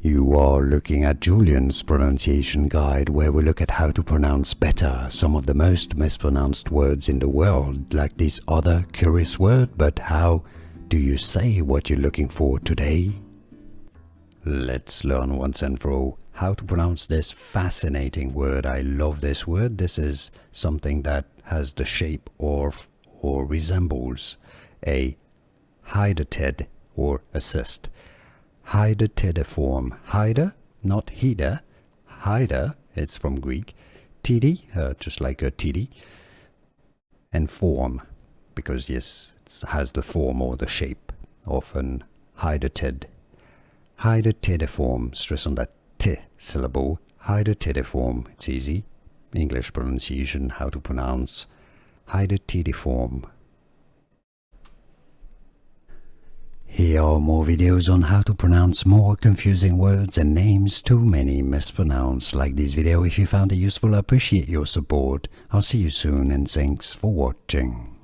You are looking at Julian's pronunciation guide, where we look at how to pronounce better some of the most mispronounced words in the world, like this other curious word. But how do you say what you're looking for today? Let's learn once and for all how to pronounce this fascinating word. I love this word. This is something that has the shape of or resembles a hydatid or assist. Hydatidiform. Hyda, not hida. Hyda, it's from Greek. Tidi, just like a tidi. And form, because yes, it has the form or the shape of an hydatid. Hydatidiform, stress on that t syllable. Hydatidiform, it's easy. English pronunciation, how to pronounce hydatidiform. Here are more videos on how to pronounce more confusing words and names too many mispronounced. Like this video if you found it useful. I appreciate your support. I'll see you soon and thanks for watching.